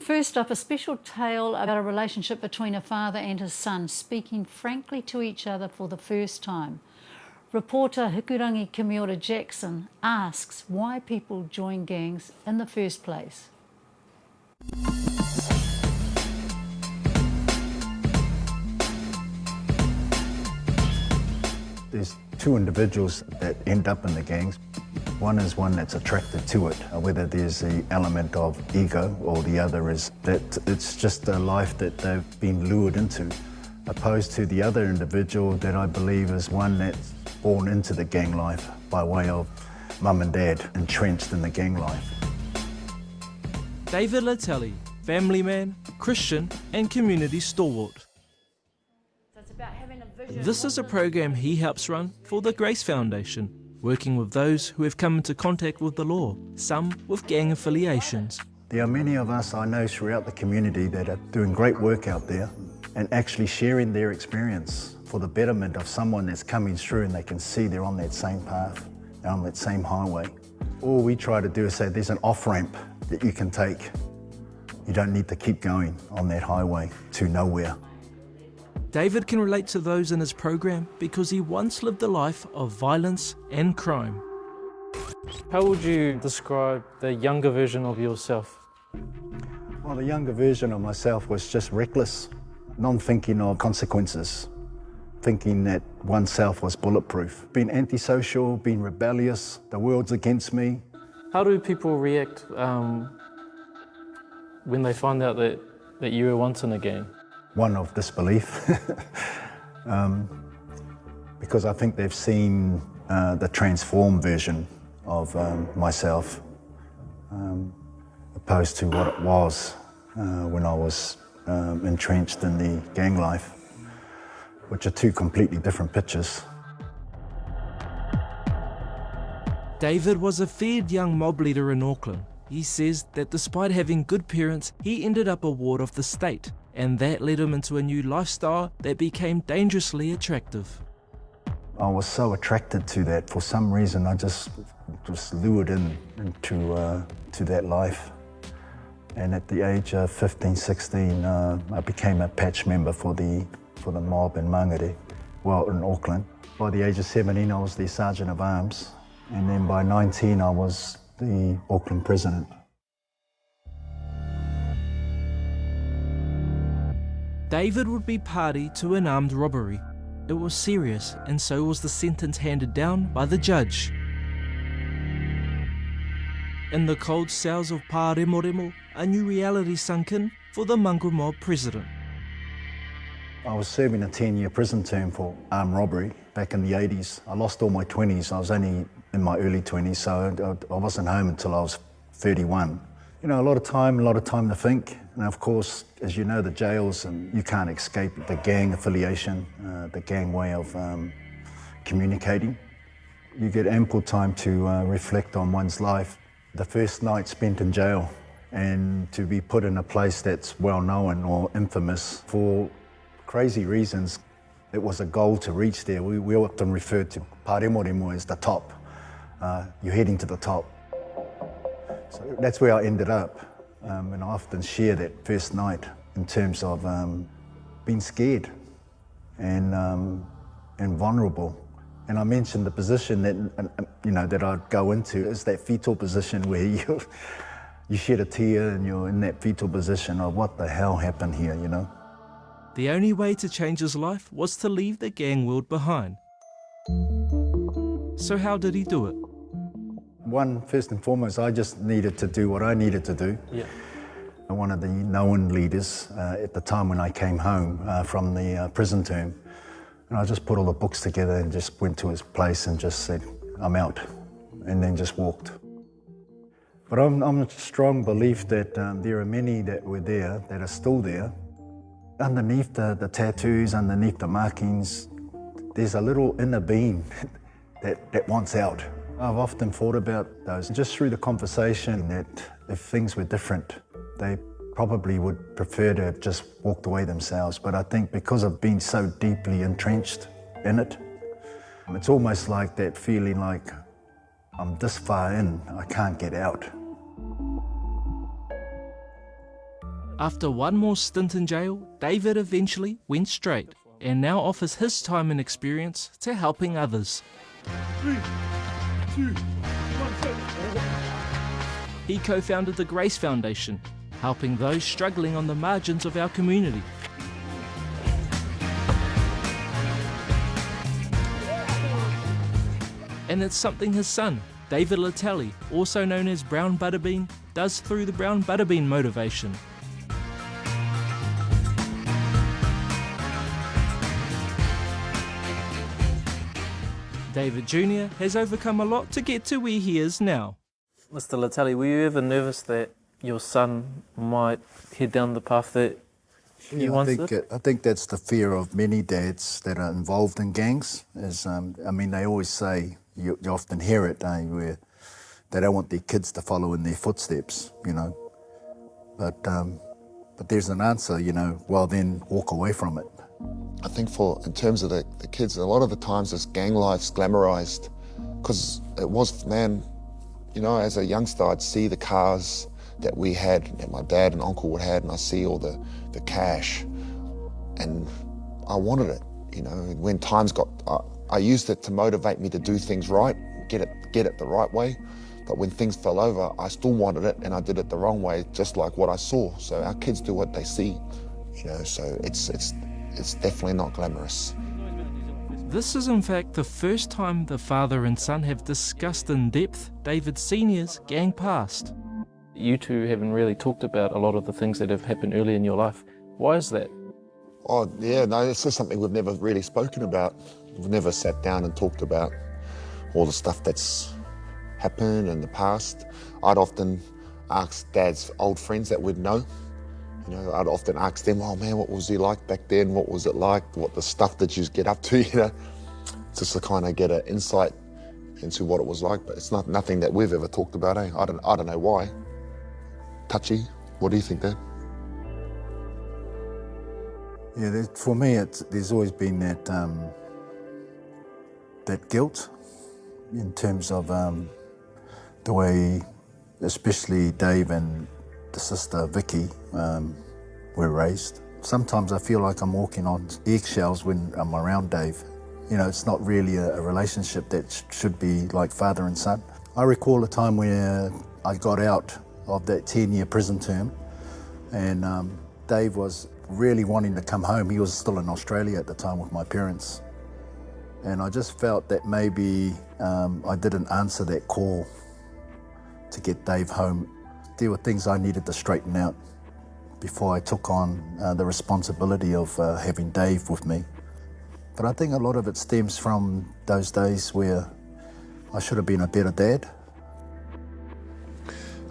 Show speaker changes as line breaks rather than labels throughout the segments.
First up, a special tale about a relationship between a father and his son speaking frankly to each other for the first time. Reporter Hikurangi 𝗘𝗠𝗢𝗓 asks why people join gangs in the first place.
There's two individuals that end up in the gangs. One is one that's attracted to it, whether there's the element of ego or the other is that it's just a life that they've been lured into, opposed to the other individual that I believe is one that's born into the gang life by way of mum and dad entrenched in the gang life.
David Letele, family man, Christian and community stalwart. This is a program he helps run for the Grace Foundation, working with those who have come into contact with the law, some with gang affiliations.
There are many of us I know throughout the community that are doing great work out there and actually sharing their experience for the betterment of someone that's coming through and they can see they're on that same path, they're on that same highway. All we try to do is say there's an off-ramp that you can take. You don't need to keep going on that highway to nowhere.
David can relate to those in his program because he once lived a life of violence and crime.
How would you describe the younger version of yourself?
Well, the younger version of myself was just reckless, non-thinking of consequences, thinking that oneself was bulletproof, being antisocial, being rebellious, the world's against me.
How do people react when they find out that you were once in a gang?
One of disbelief, because I think they've seen the transformed version of myself, opposed to what it was when I was entrenched in the gang life, which are two completely different pictures.
David was a feared young mob leader in Auckland. He says that despite having good parents, he ended up a ward of the state, and that led him into a new lifestyle that became dangerously attractive.
I was so attracted to that. For some reason, I just was lured into that life. And at the age of 15, 16, I became a patch member for the mob in Mangere, well, in Auckland. By the age of 17, I was the Sergeant of Arms. And then by 19, I was the Auckland President.
David would be party to an armed robbery. It was serious, and so was the sentence handed down by the judge. In the cold cells of 𝗘𝗠𝗢𝗓𝗓, a new reality sunk in for the Mangere mob president.
I was serving a 10-year prison term for armed robbery back in the 80s. I lost all my 20s. I was only in my early 20s, so I wasn't home until I was 31. You know, a lot of time to think. And of course, as you know, the jails, and you can't escape the gang affiliation, the gang way of communicating. You get ample time to reflect on one's life. The first night spent in jail, and to be put in a place that's well known or infamous for crazy reasons. It was a goal to reach there. We often refer to 𝗘𝗠𝗢𝗓𝗓 as the top. You're heading to the top. So that's where I ended up, and I often share that first night in terms of being scared and vulnerable. And I mentioned the position that I'd go into is that fetal position where you shed a tear and you're in that fetal position of what the hell happened here, you know.
The only way to change his life was to leave the gang world behind. So how did he do it?
First and foremost, I just needed to do what I needed to do.
Yeah.
One of the known leaders at the time when I came home from the prison term, and I just put all the books together and just went to his place and just said, I'm out, and then just walked. But I'm a strong belief that there are many that were there that are still there. Underneath the tattoos, underneath the markings, there's a little inner being that wants out. I've often thought about those, just through the conversation, that if things were different, they probably would prefer to have just walked away themselves. But I think because of being so deeply entrenched in it, it's almost like that feeling like I'm this far in, I can't get out.
After one more stint in jail, David eventually went straight and now offers his time and experience to helping others.
3, 2, 1,
He co-founded the Grace Foundation, helping those struggling on the margins of our community. And it's something his son, David Letele, also known as Brown Butterbean, does through the Brown Butterbean motivation. David Jr. has overcome a lot to get to where he is now.
Mr. Letele, were you ever nervous that your son might head down the path that you once did?
I think that's the fear of many dads that are involved in gangs. They always say, you often hear it, where they don't want their kids to follow in their footsteps, But there's an answer, well then walk away from it.
I think in terms of the kids, a lot of the times this gang life's glamorized, because it was, as a youngster, I'd see the cars that we had, that my dad and uncle would have, and I see all the cash, and I wanted it, When times I used it to motivate me to do things right, get it the right way, but when things fell over, I still wanted it, and I did it the wrong way, just like what I saw. So our kids do what they see, so it's definitely not glamorous.
This is in fact the first time the father and son have discussed in depth David Sr.'s gang past.
You two haven't really talked about a lot of the things that have happened early in your life. Why is that?
Oh yeah, no, it's just something we've never really spoken about. We've never sat down and talked about all the stuff that's happened in the past. I'd often ask Dad's old friends that we'd know. I'd often ask them, oh man, what was he like back then? What was it like? What the stuff that you get up to, just to kind of get an insight into what it was like. But it's nothing that we've ever talked about, eh? I don't know why. Touchy, what do you think, Dad?
Yeah, for me, there's always been that guilt in terms of the way, especially Dave and the sister Vicky were raised. Sometimes I feel like I'm walking on eggshells when I'm around Dave. It's not really a relationship that should be like father and son. I recall a time where I got out of that 10-year prison term, and Dave was really wanting to come home. He was still in Australia at the time with my parents. And I just felt that maybe I didn't answer that call to get Dave home. There were things I needed to straighten out before I took on the responsibility of having Dave with me. But I think a lot of it stems from those days where I should have been a better dad.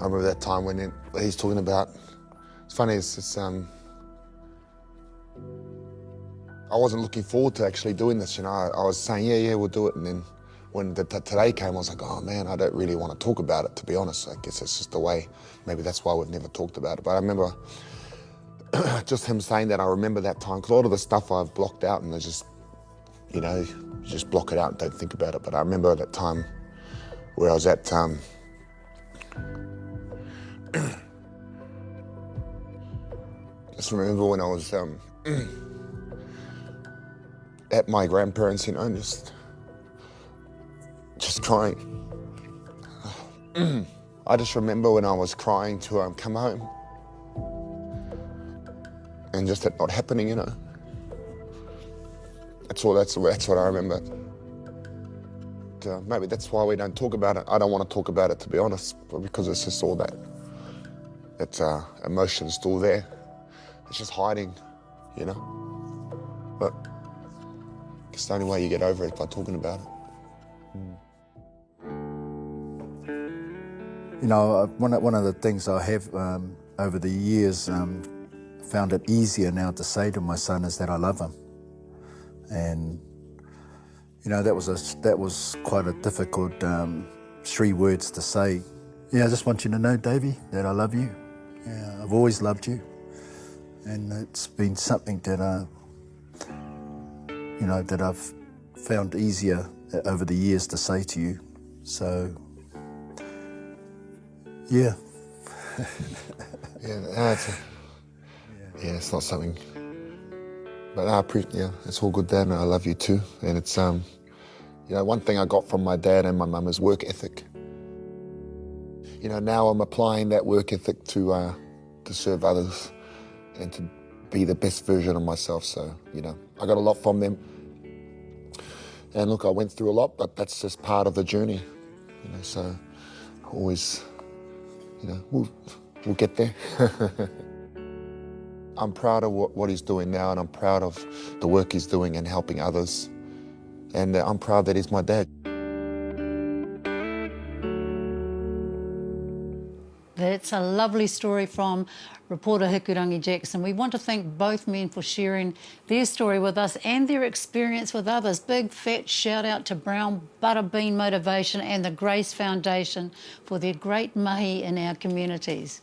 I remember that time when he's talking about, it's funny, I wasn't looking forward to actually doing this, I was saying, yeah, we'll do it, and then when today came, I was like, oh man, I don't really want to talk about it, to be honest. I guess it's just the way, maybe that's why we've never talked about it. But I remember just him saying that, I remember that time, because a lot of the stuff I've blocked out, and I just, you just block it out and don't think about it. But I remember that time where I was at, just remember when I was at my grandparents', and just crying. I just remember when I was crying to come home, and just it not happening, That's what I remember. Maybe that's why we don't talk about it. I don't want to talk about it, to be honest, but because it's just all that emotion's still there. It's just hiding, But it's the only way you get over it by talking about it.
One of the things I have over the years found it easier now to say to my son is that I love him. And that was quite a difficult 3 words to say. Yeah, I just want you to know, Davey, that I love you. Yeah, I've always loved you, and it's been something that that I've found easier over the years to say to you. So, yeah.
Yeah, Yeah, it's not something. But yeah, it's all good, Dad, and I love you too. And it's, you know, one thing I got from my dad and my mum is work ethic. You know, now I'm applying that work ethic to serve others and to be the best version of myself. So, you know, I got a lot from them. And look, I went through a lot, but that's just part of the journey. You know, so always, you know, we'll get there. I'm proud of what he's doing now, and I'm proud of the work he's doing and helping others. And I'm proud that he's my dad.
That's a lovely story from reporter Hikurangi Jackson. We want to thank both men for sharing their story with us and their experience with others. Big fat shout out to Brown Butterbean Motivation and the Grace Foundation for their great mahi in our communities.